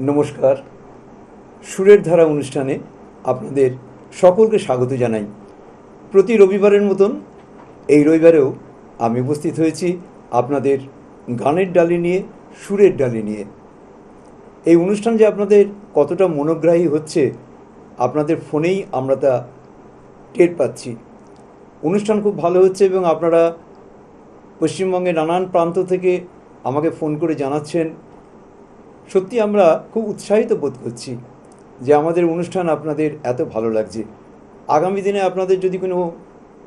নমস্কার। সুরের ধারা অনুষ্ঠানে আপনাদের সকলকে স্বাগত জানাই। প্রতি রবিবারের মতন এই রবিবারেও আমি উপস্থিত হয়েছি আপনাদের গানের ডালি নিয়ে, সুরের ডালি নিয়ে। এই অনুষ্ঠান যে আপনাদের কতটা মনোগ্রাহী হচ্ছে আপনাদের ফোনেই আমরা তা টের পাচ্ছি। অনুষ্ঠান খুব ভালো হচ্ছে এবং আপনারা পশ্চিমবঙ্গের নানান প্রান্ত থেকে আমাকে ফোন করে জানাচ্ছেন। সত্যি আমরা খুব উৎসাহিত বোধ করছি যে আমাদের অনুষ্ঠান আপনাদের এত ভালো লাগছে। আগামী দিনে আপনাদের যদি কোনো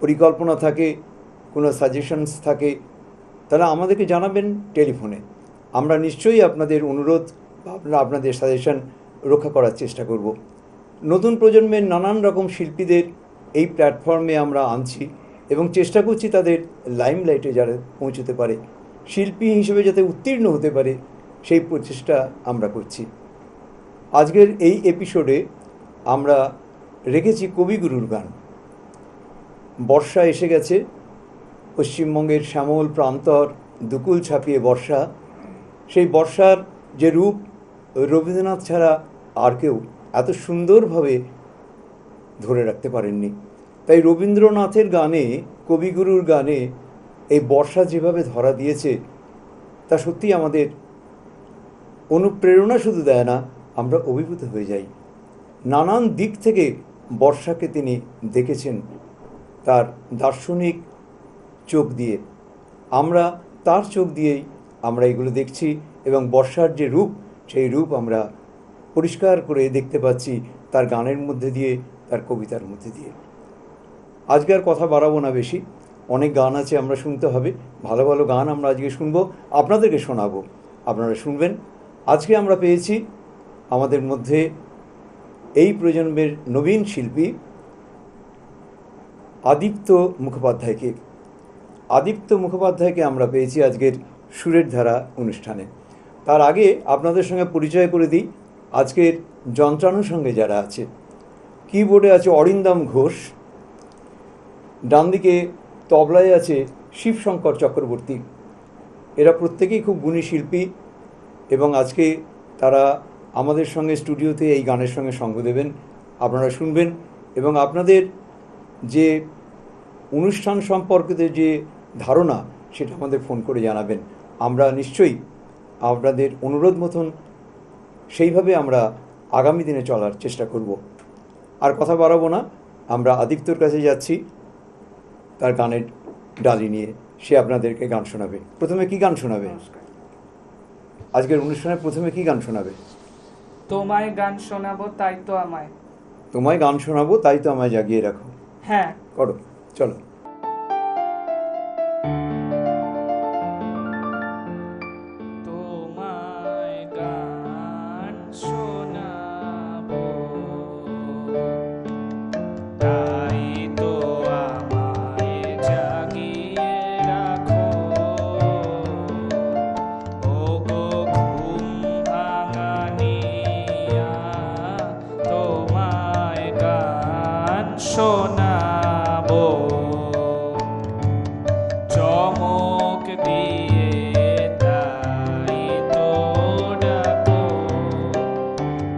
পরিকল্পনা থাকে, কোনো সাজেশনস থাকে, তাহলে আমাদেরকে জানাবেন টেলিফোনে। আমরা নিশ্চয়ই আপনাদের অনুরোধ বা আপনাদের সাজেশন রক্ষা করার চেষ্টা করব। নতুন প্রজন্মের নানান রকম শিল্পীদের এই প্ল্যাটফর্মে আমরা আনছি এবং চেষ্টা করছি তাদের লাইমলাইটে যারা পৌঁছতে পারে, শিল্পী হিসেবে যাতে উত্তীর্ণ হতে পারে, সেই প্রচেষ্টা আমরা করছি। আজকের এই এপিসোডে আমরা রেখেছি কবিগুরুর গান। বর্ষা এসে গেছে, পশ্চিমবঙ্গের শ্যামল প্রান্তর দুকুল ছাপিয়ে বর্ষা। সেই বর্ষার যে রূপ রবীন্দ্রনাথ ছাড়া আর কেউ এত সুন্দরভাবে ধরে রাখতে পারেননি। তাই রবীন্দ্রনাথের গানে, কবিগুরুর গানে এই বর্ষা যেভাবে ধরা দিয়েছে তা সত্যি আমাদের অনুপ্রেরণা শুধু দেয় না, আমরা অভিভূত হয়ে যাই। নানান দিক থেকে বর্ষাকে তিনি দেখেছেন তার দার্শনিক চোখ দিয়ে। আমরা তার চোখ দিয়েই আমরা এগুলো দেখছি এবং বর্ষার যে রূপ, সেই রূপ আমরা পরিষ্কার করে দেখতে পাচ্ছি তার গানের মধ্যে দিয়ে, তার কবিতার মধ্যে দিয়ে। আজকে আর কথা বাড়াবো না বেশি, অনেক গান আছে আমরা শুনতে হবে। ভালো ভালো গান আমরা আজকে শুনবো, আপনাদেরকে শোনাবো, আপনারা শুনবেন। আজকে আমরা পেয়েছি আমাদের মধ্যে এই প্রজন্মের নবীন শিল্পী আদিত্য মুখোপাধ্যায়কে। আদিত্য মুখোপাধ্যায়কে আমরা পেয়েছি আজকের সুরের ধারা অনুষ্ঠানে। তার আগে আপনাদের সঙ্গে পরিচয় করে দিই আজকের যন্ত্রানুষঙ্গে যারা আছে। কিবোর্ডে আছে অরিন্দম ঘোষ, ডান দিকে তবলায় আছে শিবশঙ্কর চক্রবর্তী। এরা প্রত্যেকেই খুব গুণী শিল্পী এবং আজকে তারা আমাদের সঙ্গে স্টুডিওতে এই গানের সঙ্গে সঙ্গ দেবেন, আপনারা শুনবেন এবং আপনাদের যে অনুষ্ঠান সম্পর্কিত যে ধারণা সেটা আমাদের ফোন করে জানাবেন। আমরা নিশ্চয়ই আপনাদের অনুরোধ মতন সেইভাবে আমরা আগামী দিনে চলার চেষ্টা করব। আর কথা বাড়াবো না, আমরা আদিত্যর কাছে যাচ্ছি তার গানের ডালি নিয়ে। সে আপনাদেরকে গান শোনাবে। প্রথমে কি গান শোনাবে? আজকের অনুষ্ঠানে প্রথমে কি গান শোনাবে? তোমায় গান শোনাবো তাই তো আমায়। তোমায় গান শোনাবো তাই তো আমায় জাগিয়ে রাখো। হ্যাঁ, করো, চলো। তোমায় গান শোনাবো তাই তো আমায় জাগিয়ে রাখো। ওগো ঘুম ভাঙানিয়া, তোমায় গান শোনাবো। চমক দিয়ে তাই তো ডাকো,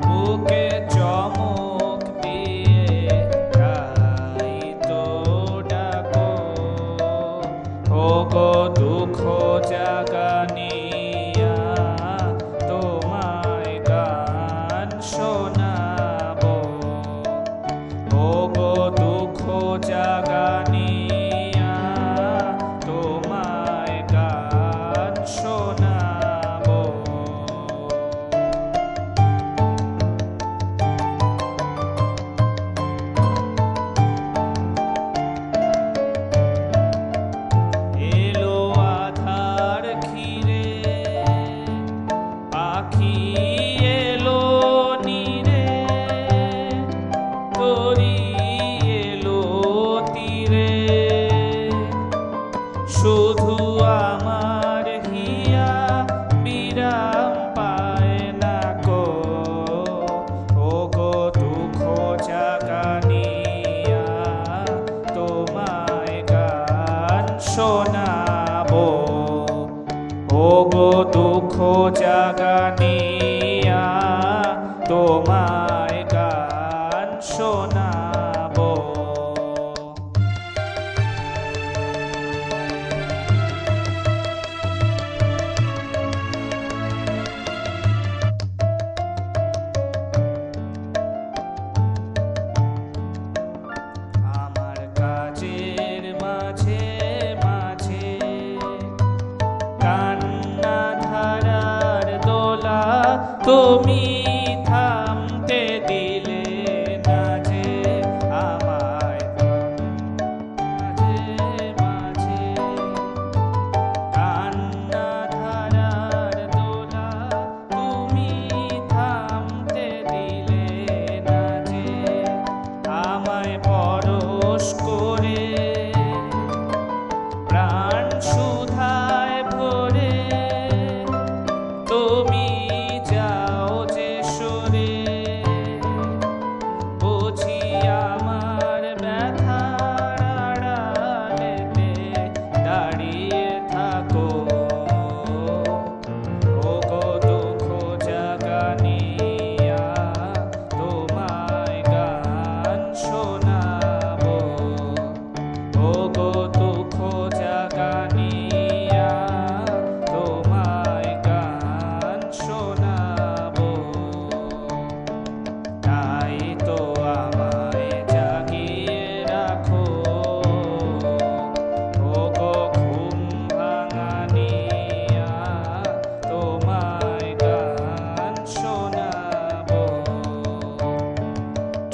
বুকে চমক দিয়ে তাই তো ডাকো। ওগো দুঃখ জাগানিয়া, তোমায় গান শোনাবো। ওগো দুঃখ জাগানিয়া, তোমায় গান শোনাবো। এলো আধার ঘিরে, পাখি এলো নীরে, তরি এলো তীরে। শুধু আমার হিয়া বিরাম পায় না কো। ওগো দুঃখ জাগানিয়া, তোমায় গান শোনাবো। ওগো দুঃখ জাগানিয়া, তুমি থামতে দিলে না যে আমায় মাঝে মাঝে কান্না ধারার দোলা তুমি থামতে দিলে না যে আমায় পরশ করে প্রাণ সুধায় ভরে তুমি যাও যে সরে বুঝি আমার ব্যথার আড়ালেতে দাঁড়িয়ে থাকো ওগো দুঃখ জাগানিয়া তোমায় গান শোনাবো ওগো দুঃখ জাগানিয়া তোমায় গান শোনাবো তাই তো আমায় জাগিয়ে রাখো ওগো ঘুম ভাঙানিয়া তোমায় গান শোনাবো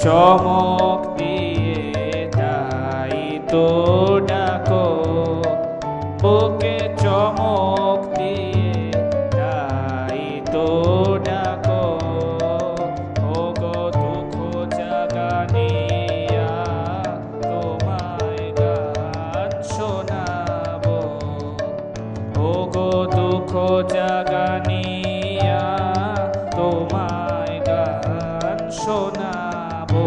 চমক দিয়ে তাই তো ডাকো বুকে চমক দিয়ে তাই তো ডাকো ওগো দুঃখ জাগানিয়া তোমায় গান শোনাবো ওগো দুঃখ জাগানিয়া তোমায় গান শোনাবো।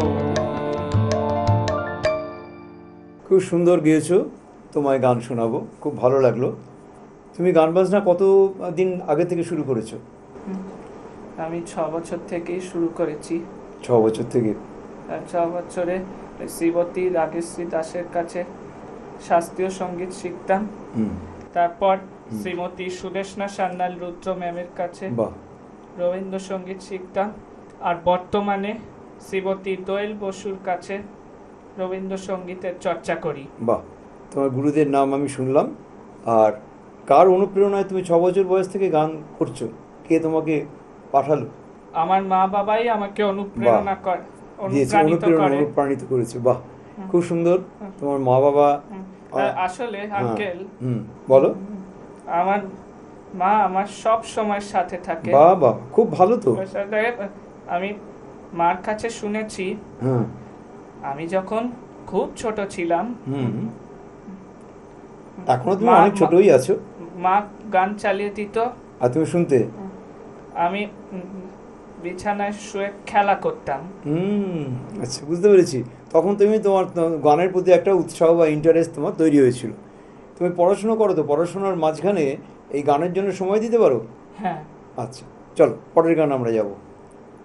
খুব সুন্দর গেয়েছো, তোমায় গান শোনাবো, খুব ভালো লাগলো। তুমি গান বাজনা কত দিন আগে থেকে শুরু করেছো? আমি 6 বছর থেকেই শুরু করেছি। 6 বছর থেকে? আর 6 বছরে শ্রীমতী রাগেশ্রী দাসের কাছে শাস্ত্রীয় সঙ্গীত শিখতাম। হুম। তারপর শ্রীমতী সুদেশনা সান্যাল রুদ্র ম্যামের কাছে বাহ। রবীন্দ্রসঙ্গীত শিখতাম। আর বর্তমানে শ্রীমতী দোয়েল বসুর কাছে রবীন্দ্রসঙ্গীতের চর্চা করি। বাহ, তোমার গুরুদের নাম আমি শুনলাম। আর কার অনুপ্রেরণায় তুমি 6 বছর বয়স থেকে গান করছো? কে তোমাকে পাঠালো? আমার মা বাবাই আমাকে অনুপ্রেরণা অনুপ্রাণিত করেছে। বাহ, খুব সুন্দর। তোমার মা বাবা আসলে আঙ্কেল বলো। আমার মা আমার সব সময় সাথে থাকে। বাহ বাহ, খুব ভালো তো। আমি মার কাছে শুনেছি আমি যখন খুব ছোট ছিলাম, এখনো তুমি অনেক ছোটই আছো, মা গান চালিয়ে দিত আর তুমি শুনতে। আমি বিছানায় শুয়ে খেলা করতাম। আচ্ছা, বুঝতে পেরেছি। তখন তুমি তোমার গানের প্রতি একটা উৎসাহ বা ইন্টারেস্ট তোমার তৈরি হয়েছিল। তুমি পড়াশোনা করো তো, পড়াশোনার মাঝখানে এই গানের জন্য সময় দিতে পারো? হ্যাঁ। আচ্ছা, চলো পরের গান আমরা যাব।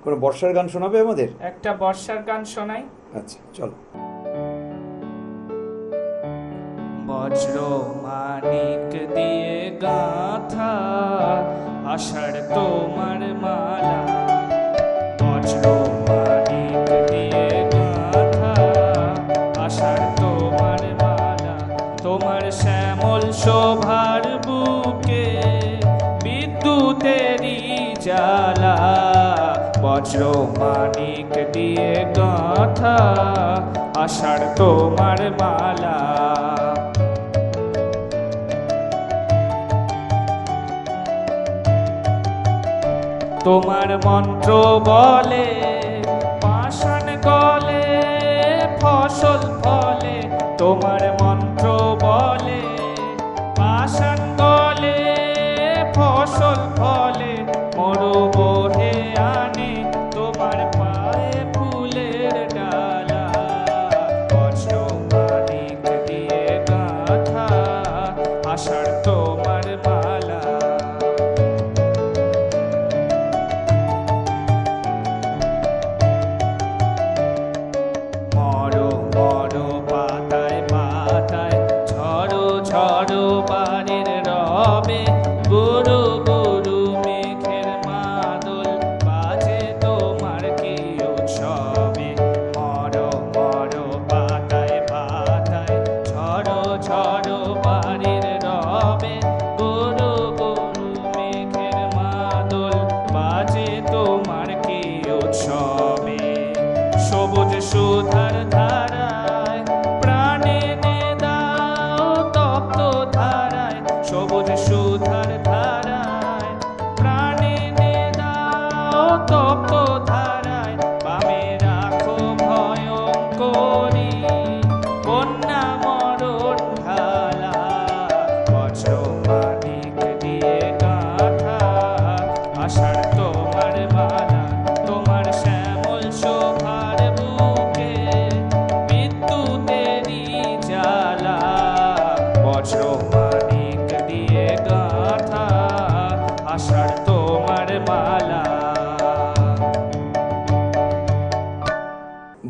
কোনো বর্ষার গান শোনাবে আমাদের? একটা বর্ষার গান শোনাই। আচ্ছা, চলো। বজ্র মানিক দিয়ে গাঁথা আষাঢ় তোমার মালা, বজ্র মানিক দিয়ে গাঁথা আষাঢ় তোমার মালা, তোমার শ্যামল শোভার বুকে বিদ্যুতেরই জ্বালা, বজ্র মানিক দিয়ে গাঁথা আষাঢ় তোমার মালা। তোমার মন্ত্র বলে পাষাণ গলে ফসল ফলে, তোমার মন্ত্র বলে পাষাণ গলে ফসল ফলে, মরু বহে আনে তোমার পায়ে ফুলের ডালা, বজ্র মানিক দিয়ে গাঁথা আষাঢ় তোমার মালা। ঝড়ো বাড়ির রবে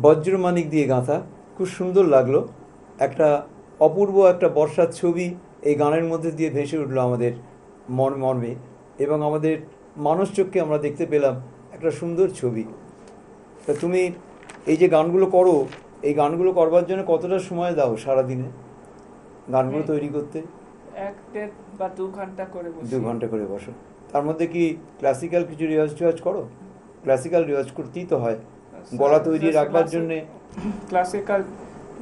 বজ্রমানিক দিয়ে গাঁথা, খুব সুন্দর লাগলো। একটা অপূর্ব একটা বর্ষার ছবি এই গানের মধ্যে দিয়ে ভেসে উঠলো আমাদের মর্মে, এবং আমাদের মানসচক্ষে আমরা দেখতে পেলাম একটা সুন্দর ছবি। তা তুমি এই যে গানগুলো করো, এই গানগুলো করবার জন্য কতটা সময় দাও সারাদিনে গানগুলো তৈরি করতে? 1-1.5 বা 2 ঘন্টা করে বসি। 2 ঘন্টা করে বসো। তার মধ্যে কি ক্লাসিক্যাল কিছু রেওয়াজ করো? ক্লাসিক্যাল রেওয়াজ করতেই তো হয় গলা তৈরি রাখবার জন্যে। ক্লাসিক্যাল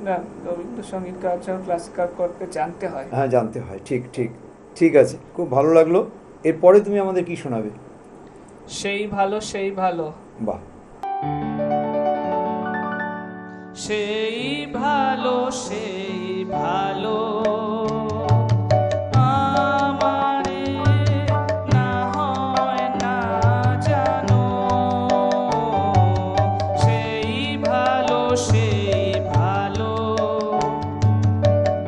না, রবীন্দ্রসঙ্গীত গাওয়ার জন্য ক্লাসিক্যাল করতে জানতে হয়। হ্যাঁ, জানতে হয়। ঠিক ঠিক ঠিক আছে, খুব ভালো লাগলো। এরপরে তুমি আমাদের কি শোনাবে? সেই ভালো সেই ভালো। বাহ। সেই ভালো সেই ভালো আমারে না হয় না জানো, সেই ভালো সেই ভালো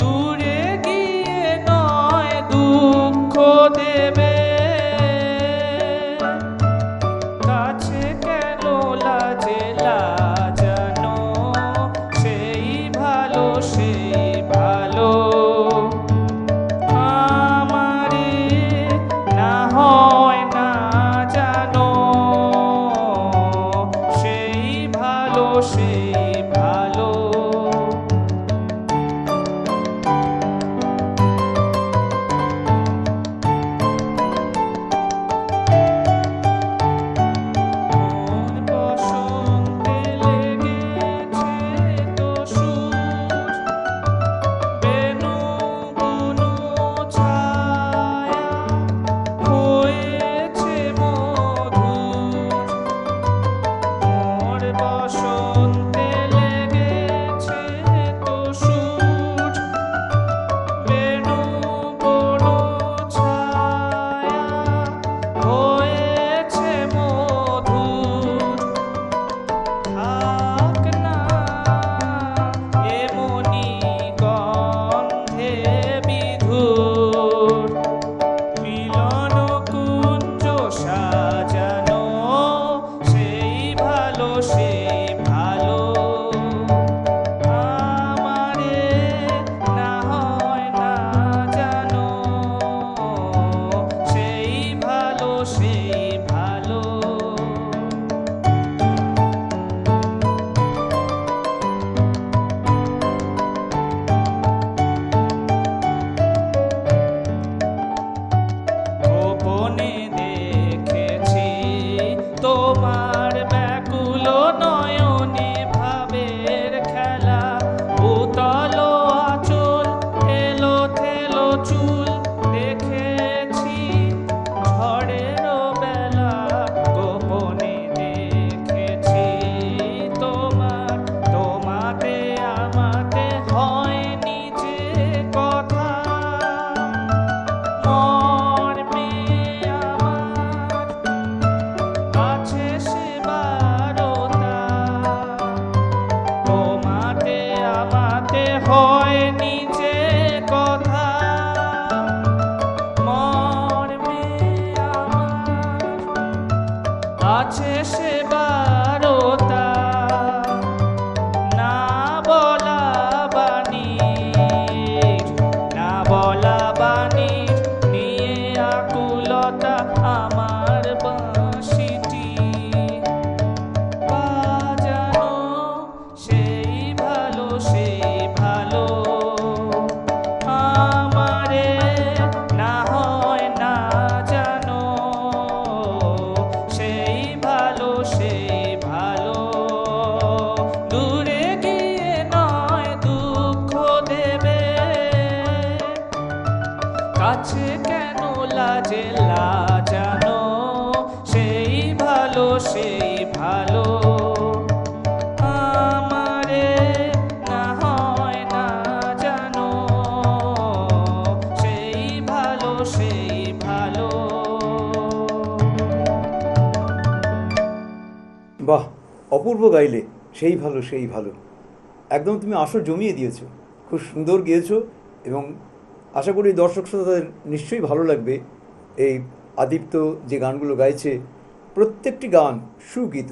দূরে গিয়ে নয় দুঃখ দেবে, কাছে কেন লাজে লাজানো, সেই ভালো সেই ভালো আমারে না হয় না জানো, সেই ভালো সেই ভালো। মন বসন্তে লেগেছে তো সুর, বেনু বনু ছায়া হয়েছে মধুর। মোর বসন্তে লেগেছে তো সুর, বেনু বনু ছায়া হয়েছে মধুর। থাক না এমনি গন্ধে বিধুর, মিলন কুঞ্জ সাজানো, সেই ভালো সেই ভালো আমারে না হয় না জানো, সেই ভালো সেই ভালো। গোপনে দেখেছি তোমার ব্যাকুল নয়নে ভাবের খেলা, উতল আঁচল এলো থেলো চুল দেখেছি ঝড়ের বেলা, গোপনে দেখেছি তোমার, তোমাতে আমাতে হয়নি যে কথা, মর্মে আমার আছে সে বারতা, তোমাতে আমাতে হয়নি যে কথা, মর্মে আমার আছে সে বারতা। না বলা বাণীর, না বলা বাণীর নিয়ে আকুলতা আমার বাঁশিটি বাজানো, সেই ভালো সেই ভালো আমারে না হয় না জানো, সেই ভালো সেই ভালো দূরে গিয়ে নয় দুঃখ দেবে, কাছে কেন লাজে লাজানো, সেই ভালো সেই ভালো আমারে না হয় না জানো, সেই ভালো সেই ভালো। বাহ, অপূর্ব গাইলে, সেই ভালো সেই ভালো। একদম তুমি আসর জমিয়ে দিয়েছো, খুব সুন্দর গেয়েছো, এবং আশা করি দর্শক শ্রোতাদের নিশ্চয়ই ভালো লাগবে। এই আদিত্য যে গানগুলো গাইছে প্রত্যেকটি গান সুগীত,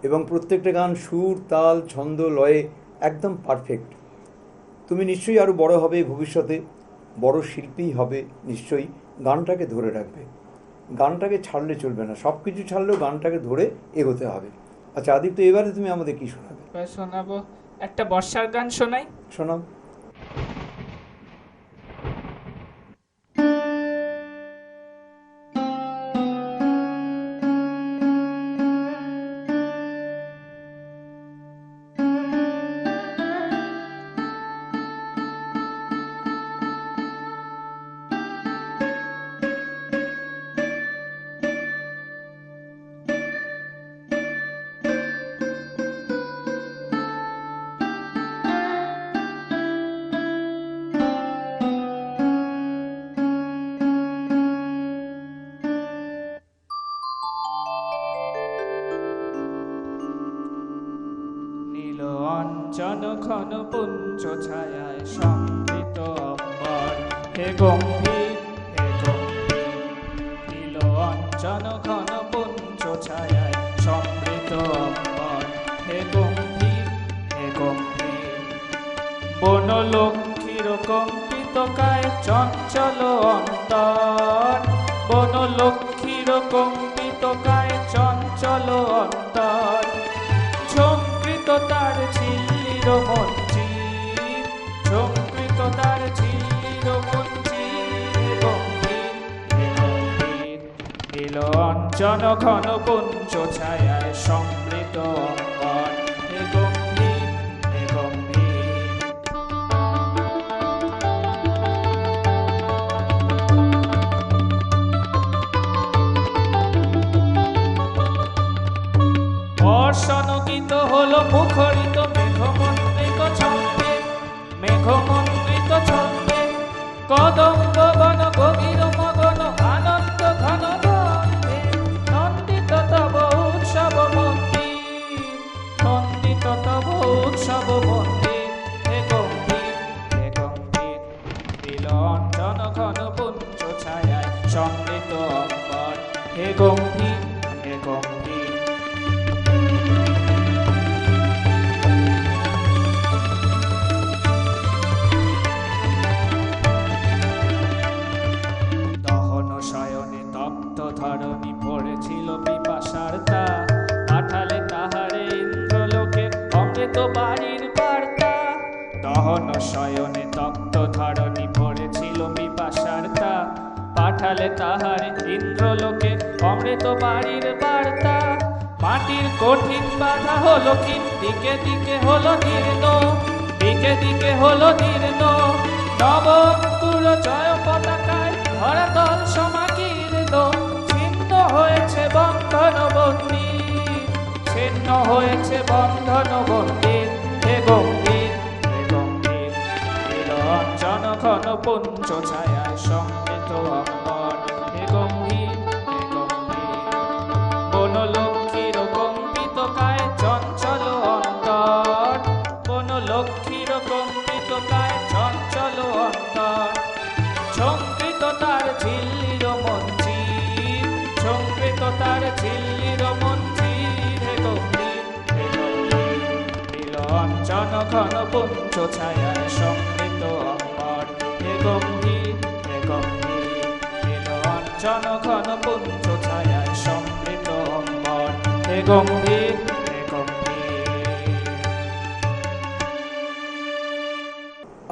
এবং প্রত্যেকটা গান সুর, তাল, ছন্দ, লয়ে একদম পারফেক্ট। তুমি নিশ্চয়ই আরও বড় হবে ভবিষ্যতে, বড় শিল্পী হবে নিশ্চয়ই। গানটাকে ধরে রাখবে, গানটাকে ছাড়লে চলবে না, সব কিছু ছাড়লেও গানটাকে ধরে এগোতে হবে। আচ্ছা আদিত্য, এবারে তুমি আমাদের কি শোনাবে? এবার শোনাবো একটা বর্ষার গান, শোনাই। শোনাও। নীল অঞ্জন ঘন পুঞ্জ ছায়ায় সমৃত অম্বর, হে গম্ভীর হে গম্ভীর। নীল অঞ্জন ঘন পুঞ্জ ছায়ায় সমৃত অম্বর, হে গম্ভীর হে গম্ভীর। বনলক্ষ্মীর কম্পিত কায় চঞ্চল অন্তর, বনলক্ষ্মীর কম্পিত কায় চঞ্চল অন্তর। ঝঙ্কৃত তার ঝিল্লির মঞ্জির, ঝঙ্কৃত তার ঝিল্লির মঞ্জির, হে গম্ভীর হে গম্ভীর। নীল অঞ্জন ঘন পুঞ্জ ছায়ায় সমৃত অম্বর, হে গম্ভীর হে গম্ভীর। বর্ষণগীত হলো মুখরিত মেঘমন্ডিত ছন্দে, মেঘমন্ডিত ছন্দে। কদম্ব বন গভীর মগন আনন্দ ঘন বন্দে, নন্দিত তব উৎসব মন্দির, নন্দিত তব উৎসব মন্দির, হে গম্ভীর হে গম্ভীর। নীল অঞ্জন ঘন পুঞ্জ ছায়ায় সমৃত অম্বর, হে গম্ভীর হে গম্ভীর। দহন শয়নে তপ্ত ধরণী পড়েছিল পিপাসার তা, পাঠালে তাহারে ইন্দ্রলোকে অমৃত বাড়ির বার্তা। দহন শয়নে তপ্ত ধরণী পড়েছিল পিপাসার তা, পাঠালে তাহারে ইন্দ্রলোকে অমৃত বাড়ির বার্তা। মাটির কঠিন বাধা হলো ক্ষীণ, দিকে দিকে হলো দীর্ণ, দিকে দিকে হলো দীর্ণ। নবঙ্কুর জয় পতাকায় ধরাতল সমাকীর্ণ, ছিন্ন হয়েছে বন্ধন বন্দির, ছিন্ন হয়েছে বন্ধন বন্দির, হে গম্ভীর হে গম্ভীর। নীল অঞ্জন ঘন পুঞ্জ ছায়ায় সমৃত অম্বর, হে গম্ভীর হে গম্ভীর। বনলক্ষ্মীর কম্পিত কায় চঞ্চল অন্তর, বনলক্ষ্মীর কম্পিত কায় চঞ্চল অন্তর। ঝঙ্কৃত তার ঝিল্লির মঞ্জির, ঝঙ্কৃত তার ঝিল্লির মঞ্জির, হে গম্ভীর হে গম্ভীর। নীল অঞ্জন ঘন পুঞ্জ ছায়ায় সমৃত অম্বর, হে গম্ভীর হে গম্ভীর। নীল অঞ্জন ঘন পুঞ্জ ছায়ায় সমৃত অম্বর, হে গম্ভীর হে গম্ভীর।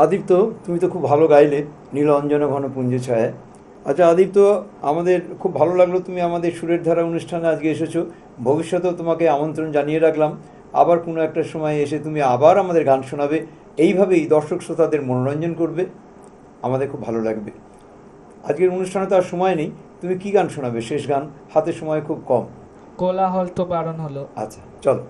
আদিত্য, তুমি তো খুব ভালো গাইলে নীল অঞ্জন ঘন পুঞ্জ ছায়ায়। আচ্ছা আদিত্য, আমাদের খুব ভালো লাগলো তুমি আমাদের সুরের ধারা অনুষ্ঠানে আজকে এসেছো। ভবিষ্যতেও তোমাকে আমন্ত্রণ জানিয়ে রাখলাম, আবার কোনো একটা সময় এসে তুমি আবার আমাদের গান শোনাবে। এইভাবেই দর্শক শ্রোতাদের মনোরঞ্জন করবে, আমাদের খুব ভালো লাগবে। আজকের অনুষ্ঠানে তো আর সময় নেই, তুমি কি গান শোনাবে? শেষ গান, হাতে সময় খুব কম। কোলাহল তো বারণ হলো। আচ্ছা চলো।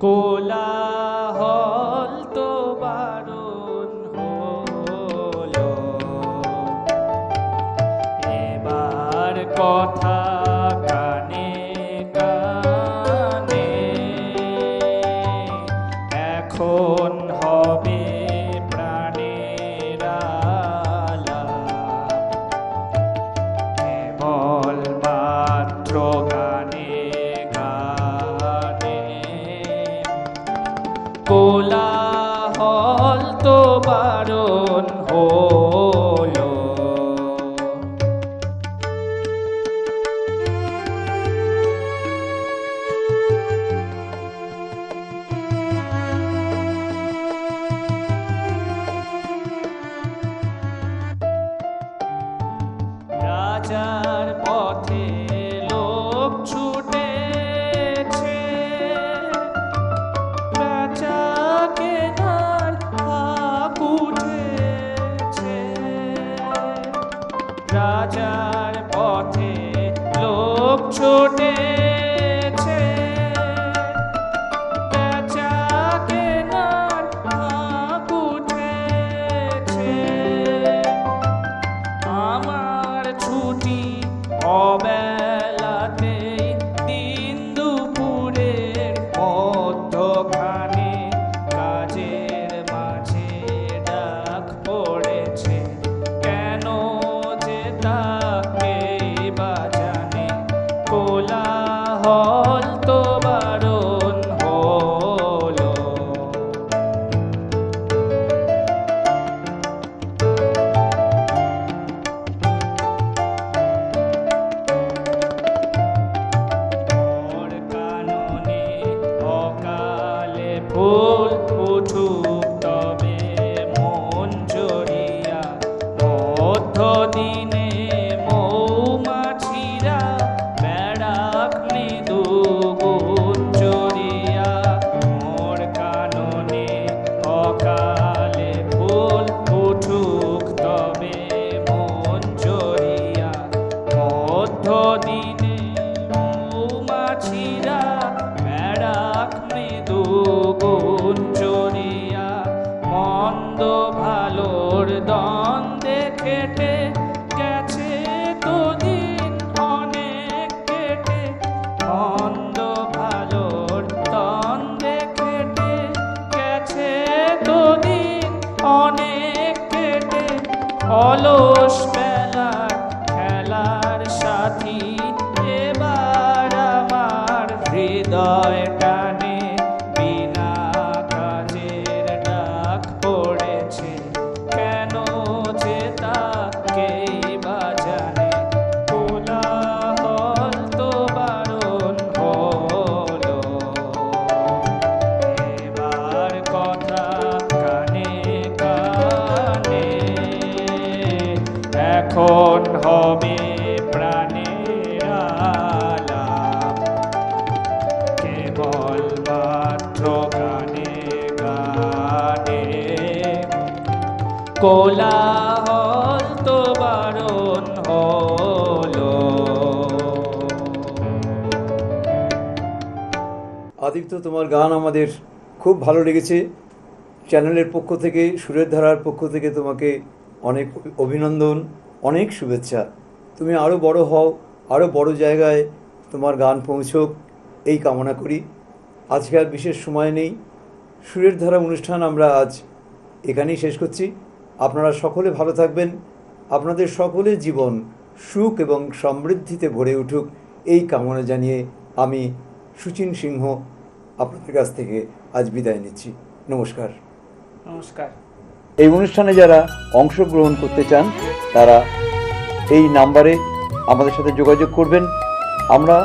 কোলাহল তো বারণ হলো, এবার কথা কানে কানে, এখন হবে প্রাণের আলাপ। কোলাহল তো বারণ হলো। রাজার পথে লোক ছুটেছে, বেচা কেনার হাঁক উঠেছে। রাজার পথে লোক ছুটেছে, বেচা কেনার হাঁক উঠেছে। আমার ছুটি অবেলাতেই দিন দুপুরের মধ্যখানে কাজের মাঝে ডাক পড়েছে। কেন যে তাকেই বা জানে, কোলাহল তো বারণ হলো। ওর কাননে অকালে ফুল উঠুক তবে মন জড়িয়া, মধ্যদিনে মৌমাছিরা বেড়াক মৃদু গুঞ্জরিয়া। ওর কাননে অকালে ফুল উঠুক তবে মন জড়িয়া, মধ্যদিনে মৌমাছিরা বেড়াক মৃদু গুঞ্জরিয়া। মন্দ ভালোর দ্বন্দ্বে কেটে গেছে তো দিন অনেক কেটে, মন্দ ভালোর দ্বন্দ্বে কেটে গেছে তো দিন অনেক কেটে। অলস বেলার খেলার সাথী এবার আমার হৃদয় টানে, বিনা কাজের ডাক পড়েছে। কেন যে তাকেই বা জানে, কোলাহল তো বারণ হলো। এবার কথা কানে কানে, এখন হবে প্রাণের আলাপ। কেবল মাত্র গানে গানে, কোলাহল তো বারণ হলো। আদিত্য, তোমার গান আমাদের খুব ভালো লেগেছে। চ্যানেলের পক্ষ থেকে, সুরের ধারার পক্ষ থেকে তোমাকে অনেক অভিনন্দন, অনেক শুভেচ্ছা। তুমি আরও বড় হও, আরও বড় জায়গায় তোমার গান পৌঁছোক, এই কামনা করি। আজকে আর বিশেষ সময় নেই। সুরের ধারা অনুষ্ঠান আমরা আজ এখানেই শেষ করছি। আপনারা সকলে ভালো থাকবেন। আপনাদের সকলের জীবন সুখ এবং সমৃদ্ধিতে ভরে উঠুক, এই কামনা জানিয়ে আমি সুচিন সিংহ আপনাদের কাছ থেকে আজ বিদায় নিচ্ছি। নমস্কার। নমস্কার। এই অনুষ্ঠানে যারা অংশগ্রহণ করতে চান তারা এই নাম্বারে আমাদের সাথে যোগাযোগ করবেন। আমরা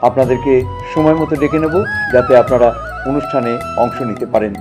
আপনাদেরকে সময় মতো ডেকে নেব, যাতে আপনারা অনুষ্ঠানে অংশ নিতে পারেন।